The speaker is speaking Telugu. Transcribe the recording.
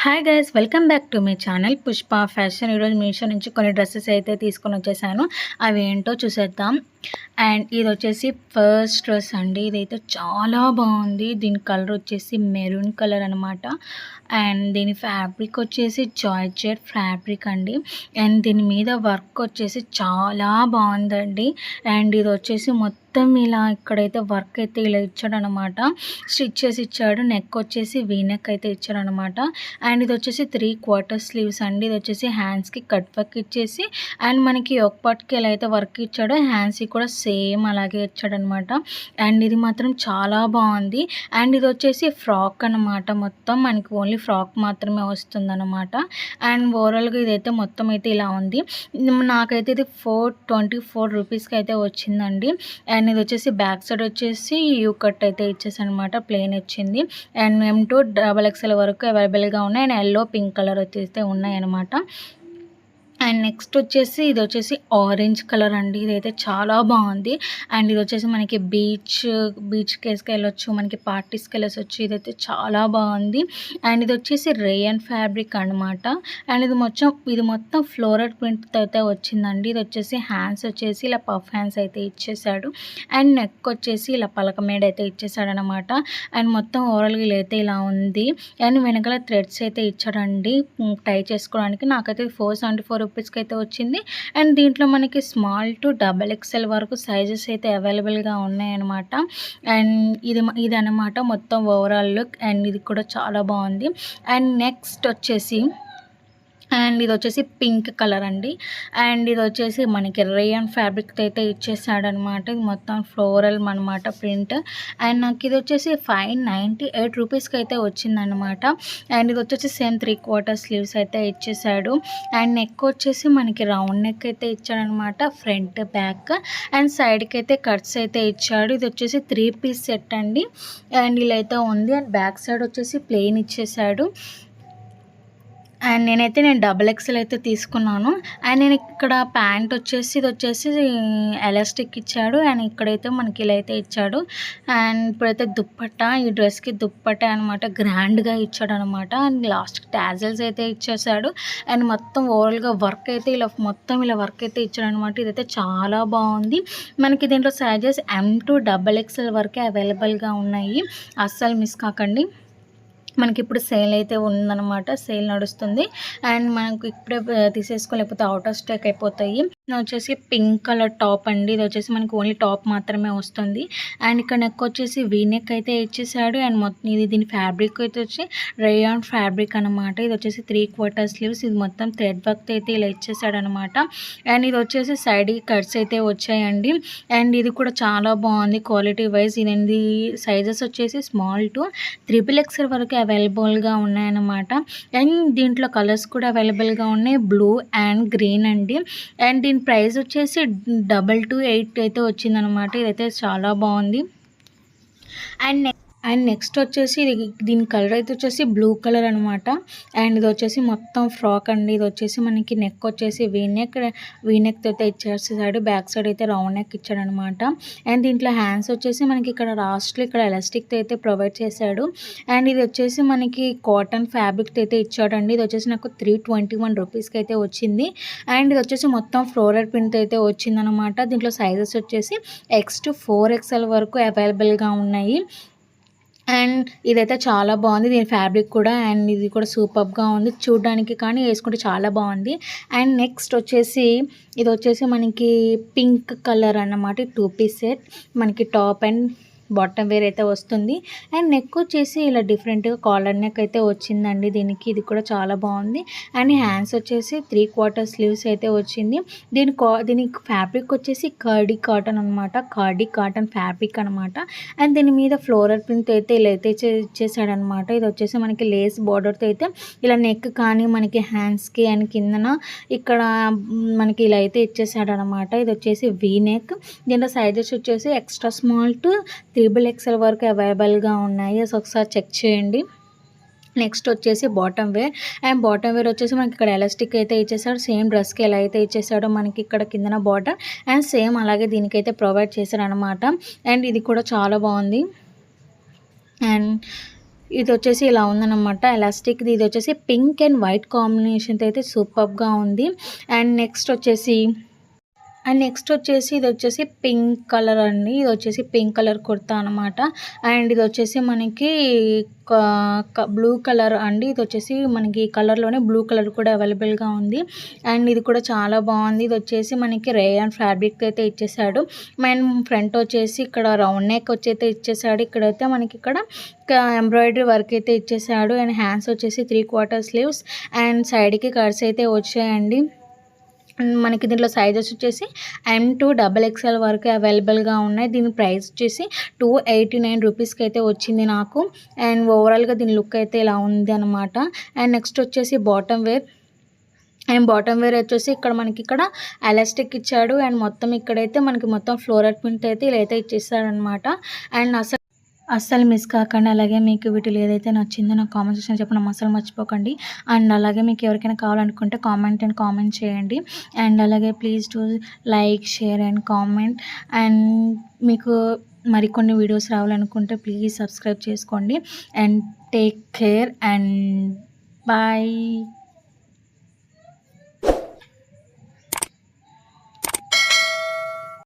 Hi guys, welcome back to my channel Pushpa fashion. ఈరోజు మీషో నుంచి కొన్ని డ్రెస్సెస్ అయితే తీసుకొని వచ్చేసాను. అవి ఏంటో చూసేద్దాం. అండ్ ఇది వచ్చేసి ఫస్ట్ డ్రెస్ అండి. ఇదైతే చాలా బాగుంది. దీని కలర్ వచ్చేసి మెరూన్ కలర్ అనమాట. అండ్ దీని ఫ్యాబ్రిక్ వచ్చేసి జార్జెట్ ఫ్యాబ్రిక్ అండి. అండ్ దీని మీద వర్క్ వచ్చేసి చాలా బాగుందండి. అండ్ ఇది వచ్చేసి మొత్తం ఇలా ఇక్కడైతే వర్క్ అయితే ఇలా ఇచ్చాడు అనమాట. స్టిచ్ చేసి ఇచ్చాడు. నెక్ వచ్చేసి వీ నెక్ అయితే ఇచ్చాడు అనమాట. అండ్ ఇది వచ్చేసి 3/4 స్లీవ్స్ అండి. ఇది వచ్చేసి హ్యాండ్స్కి కట్ వర్క్ ఇచ్చేసి అండ్ మనకి ఒక పార్ట్కి ఎలా అయితే వర్క్ ఇచ్చాడో హ్యాండ్స్కి కూడా సేమ్ అలాగే ఇచ్చాడనమాట. అండ్ ఇది మాత్రం చాలా బాగుంది. అండ్ ఇది వచ్చేసి ఫ్రాక్ అనమాట. మొత్తం మనకి ఓన్లీ ఫ్రాక్ మాత్రమే వస్తుందన్నమాట. అండ్ ఓవరాల్గా ఇదైతే మొత్తం అయితే ఇలా ఉంది. నాకైతే ఇది 424 రూపీస్కి అయితే వచ్చిందండి. అండ్ ఇది వచ్చేసి బ్యాక్ సైడ్ వచ్చేసి యూ కట్ అయితే ఇచ్చేసి అనమాట. ప్లెయిన్ వచ్చింది. అండ్ M2 XXL వరకు అవైలబుల్గా ఉన్నాయి. అండ్ ఎల్లో పింక్ కలర్ అయితే ఉన్నాయి అనమాట. అండ్ నెక్స్ట్ వచ్చేసి ఇది వచ్చేసి ఆరెంజ్ కలర్ అండి. ఇదైతే చాలా బాగుంది. అండ్ ఇది వచ్చేసి మనకి బీచ్కి వెళ్ళొచ్చు, మనకి పార్టీస్కి వెళ్ళొచ్చు. ఇదైతే చాలా బాగుంది. అండ్ ఇది వచ్చేసి రేయన్ ఫ్యాబ్రిక్ అనమాట. అండ్ ఇది మొత్తం ఫ్లోరల్ ప్రింట్ అయితే వచ్చిందండి. ఇది వచ్చేసి హ్యాండ్స్ వచ్చేసి ఇలా పఫ్ హ్యాండ్స్ అయితే ఇచ్చేసాడు. అండ్ నెక్ వచ్చేసి ఇలా పలక మేడ అయితే ఇచ్చేసాడు అనమాట. అండ్ మొత్తం ఓవరాల్గా ఇలా అయితే ఇలా ఉంది. అండ్ వెనకాల థ్రెడ్స్ అయితే ఇచ్చాడండి టై చేసుకోవడానికి. నాకైతే 474 రూపీస్కి అయితే వచ్చింది. అండ్ దీంట్లో మనకి స్మాల్ టు XXL వరకు సైజెస్ అయితే అవైలబుల్గా ఉన్నాయన్నమాట. అండ్ ఇది అనమాట మొత్తం ఓవరాల్ లుక్. అండ్ ఇది కూడా చాలా బాగుంది. అండ్ నెక్స్ట్ వచ్చేసి ఇది వచ్చేసి పింక్ కలర్ అండి. అండ్ ఇది వచ్చేసి మనకి రేయన్ ఫ్యాబ్రిక్ అయితే ఇచ్చేసాడనమాట. ఇది మొత్తం ఫ్లోరల్ అనమాట ప్రింట్. అండ్ నాకు ఇది వచ్చేసి 598 రూపీస్కి అయితే వచ్చిందనమాట. అండ్ ఇది వచ్చేసి సేమ్ 3/4 స్లీవ్స్ అయితే ఇచ్చేసాడు. అండ్ నెక్ వచ్చేసి మనకి రౌండ్ నెక్ అయితే ఇచ్చాడనమాట. ఫ్రంట్ బ్యాక్ అండ్ సైడ్కి అయితే కట్స్ అయితే ఇచ్చాడు. ఇది వచ్చేసి 3 పీస్ సెట్ అండి. అండ్ ఇలా అయితే ఉంది. అండ్ బ్యాక్ సైడ్ వచ్చేసి ప్లెయిన్ ఇచ్చేసాడు. అండ్ నేను XXL అయితే తీసుకున్నాను. అండ్ నేను ఇక్కడ ప్యాంట్ వచ్చేసి ఇది వచ్చేసి ఎలాస్టిక్ ఇచ్చాడు. అండ్ ఇక్కడైతే మనకి ఇలా అయితే ఇచ్చాడు. అండ్ ఇప్పుడైతే దుప్పట్టా, ఈ డ్రెస్కి దుప్పట్టా అనమాట గ్రాండ్గా ఇచ్చాడు అనమాట. అండ్ లాస్ట్కి టాజల్స్ అయితే ఇచ్చేసాడు. అండ్ మొత్తం ఓవరాల్గా వర్క్ అయితే ఇలా వర్క్ అయితే ఇచ్చాడు అనమాట. ఇదైతే చాలా బాగుంది. మనకి దీంట్లో సైజెస్ M2 XXL వరకే అవైలబుల్గా ఉన్నాయి. అస్సలు మిస్ కాకండి. మనకి ఇప్పుడు సేల్ అయితే ఉందన్నమాట. సేల్ నడుస్తుంది. అండ్ మనకు ఇప్పుడే తీసేసుకోలేకపోతే అవుట్ ఆఫ్ స్టాక్ అయిపోతాయి. వచ్చేసి పింక్ కలర్ టాప్ అండి. ఇది వచ్చేసి మనకి ఓన్లీ టాప్ మాత్రమే వస్తుంది. అండ్ ఇక్కడ నెక్ వచ్చేసి వీ నెక్ అయితే ఇచ్చేసాడు. అండ్ మొత్తం దీని ఫ్యాబ్రిక్ అయితే వచ్చి రేయాన్ ఫ్యాబ్రిక్ అనమాట. ఇది వచ్చేసి 3/4 స్లీవ్స్. ఇది మొత్తం థ్రెడ్ వర్క్ అయితే ఇలా ఇచ్చేసాడు అనమాట. అండ్ ఇది వచ్చేసి సైడ్ కట్స్ అయితే వచ్చాయండి. అండ్ ఇది కూడా చాలా బాగుంది క్వాలిటీ వైజ్. ఇది సైజెస్ వచ్చేసి స్మాల్ టు XXL వరకు అవైలబుల్గా ఉన్నాయన్నమాట. అండ్ దీంట్లో కలర్స్ కూడా అవైలబుల్గా ఉన్నాయి, బ్లూ అండ్ గ్రీన్ అండి. అండ్ దీని ప్రైస్ వచ్చేసి 228 అయితే వచ్చిందనమాట. ఇదైతే చాలా బాగుంది. అండ్ నెక్స్ట్ వచ్చేసి దీని కలర్ అయితే వచ్చేసి బ్లూ కలర్ అనమాట. అండ్ ఇది వచ్చేసి మొత్తం ఫ్రాక్ అండి. ఇది వచ్చేసి మనకి నెక్ వచ్చేసి వీ నెక్ అయితే ఇచ్చేసాడు. బ్యాక్ సైడ్ అయితే రౌండ్ నెక్ ఇచ్చాడు అనమాట. అండ్ దీంట్లో హ్యాండ్స్ వచ్చేసి మనకి ఇక్కడ లాస్ట్లో ఇక్కడ ఎలాస్టిక్ అయితే ప్రొవైడ్ చేశాడు. అండ్ ఇది వచ్చేసి మనకి కాటన్ ఫ్యాబ్రిక్ అయితే ఇచ్చాడండి. ఇది వచ్చేసి నాకు 321 రూపీస్కి అయితే వచ్చింది. అండ్ ఇది వచ్చేసి మొత్తం ఫ్లోరల్ ప్రింట్ అయితే వచ్చిందనమాట. దీంట్లో సైజెస్ వచ్చేసి X to 4XL వరకు అవైలబుల్గా ఉన్నాయి. అండ్ ఇదైతే చాలా బాగుంది. దీని ఫ్యాబ్రిక్ కూడా అండ్ ఇది కూడా సూపర్గా ఉంది చూడడానికి, కానీ వేసుకుంటే చాలా బాగుంది. అండ్ నెక్స్ట్ వచ్చేసి ఇది వచ్చేసి మనకి పింక్ కలర్ అన్నమాట. 2 పీస్ సెట్ మనకి టాప్ అండ్ బాటమ్ వేర్ అయితే వస్తుంది. అండ్ నెక్ వచ్చేసి ఇలా డిఫరెంట్గా కాలర్ నెక్ అయితే వచ్చిందండి దీనికి. ఇది కూడా చాలా బాగుంది. అండ్ హ్యాండ్స్ వచ్చేసి 3/4 స్లీవ్స్ అయితే వచ్చింది. దీనికి ఫ్యాబ్రిక్ వచ్చేసి కర్డీ కాటన్ అనమాట. కర్డీ కాటన్ ఫ్యాబ్రిక్ అనమాట. అండ్ దీని మీద ఫ్లోరల్ ప్రింట్ అయితే ఇలా అయితే ఇచ్చేసాడనమాట. ఇది వచ్చేసి మనకి లేస్ బార్డర్తో అయితే ఇలా నెక్ కానీ మనకి హ్యాండ్స్కి అండ్ కిందన ఇక్కడ మనకి ఇలా అయితే ఇచ్చేసాడు అనమాట. ఇది వచ్చేసి వీ నెక్. దీంట్లో సైజెస్ వచ్చేసి ఎక్స్ట్రా స్మాల్ టు XXL వరకు అవైలబుల్గా ఉన్నాయి. సో ఒకసారి చెక్ చేయండి. నెక్స్ట్ వచ్చేసి bottom wear. And bottom wear వచ్చేసి మనకి ఇక్కడ ఎలాస్టిక్ అయితే ఇచ్చేసాడు. సేమ్ డ్రెస్కి ఎలా అయితే ఇచ్చేసాడో మనకి ఇక్కడ కిందన బార్డర్ అండ్ సేమ్ అలాగే దీనికైతే ప్రొవైడ్ చేశాడు అనమాట. అండ్ ఇది కూడా చాలా బాగుంది. అండ్ ఇది వచ్చేసి ఇలా ఉందన్నమాట ఎలాస్టిక్ది. ఇది వచ్చేసి పింక్ అండ్ వైట్ కాంబినేషన్తో అయితే సూపర్గా ఉంది. అండ్ నెక్స్ట్ వచ్చేసి ఇది వచ్చేసి పింక్ కలర్ అండి. ఇది వచ్చేసి పింక్ కలర్ కుర్తా అనమాట. అండ్ ఇది వచ్చేసి మనకి బ్లూ కలర్ అండి. ఇది వచ్చేసి మనకి ఈ కలర్లోనే బ్లూ కలర్ కూడా అవైలబుల్గా ఉంది. అండ్ ఇది కూడా చాలా బాగుంది. ఇది వచ్చేసి మనకి రేయాన్ ఫ్యాబ్రిక్ అయితే ఇచ్చేసాడు. ఫ్రంట్ వచ్చేసి ఇక్కడ రౌండ్ నెక్ వచ్చి అయితే ఇచ్చేసాడు. ఇక్కడైతే మనకి ఇక్కడ ఎంబ్రాయిడరీ వర్క్ అయితే ఇచ్చేసాడు. అండ్ హ్యాండ్స్ వచ్చేసి 3/4 స్లీవ్స్ అండ్ సైడ్కి కట్స్ అయితే వచ్చాయండి. మనకి దీంట్లో సైజెస్ వచ్చేసి M2 XXL వరకు అవైలబుల్గా ఉన్నాయి. దీని ప్రైస్ వచ్చేసి 289 రూపీస్కి అయితే వచ్చింది నాకు. అండ్ ఓవరాల్గా దీని లుక్ అయితే ఇలా ఉంది అనమాట. అండ్ నెక్స్ట్ వచ్చేసి బాటమ్ వేర్ వచ్చేసి ఇక్కడ మనకి ఇక్కడ ఎలాస్టిక్ ఇచ్చాడు. అండ్ మొత్తం ఇక్కడైతే మనకి మొత్తం ఫ్లోరల్ ప్రింట్ అయితే ఇలా అయితే ఇచ్చేసాడనమాట. అండ్ అస్సలు మిస్ కాకండి. అలాగే మీకు వీటిలో ఏదైతే నచ్చిందో నాకు కామెంట్ సెక్షన్ చెప్పడం అస్సలు మర్చిపోకండి. అండ్ అలాగే మీకు ఎవరికైనా కావాలనుకుంటే కామెంట్ చేయండి. అండ్ అలాగే please do like, share and comment. And మీకు మరికొన్ని వీడియోస్ రావాలనుకుంటే ప్లీజ్ సబ్స్క్రైబ్ చేసుకోండి. And take care and bye.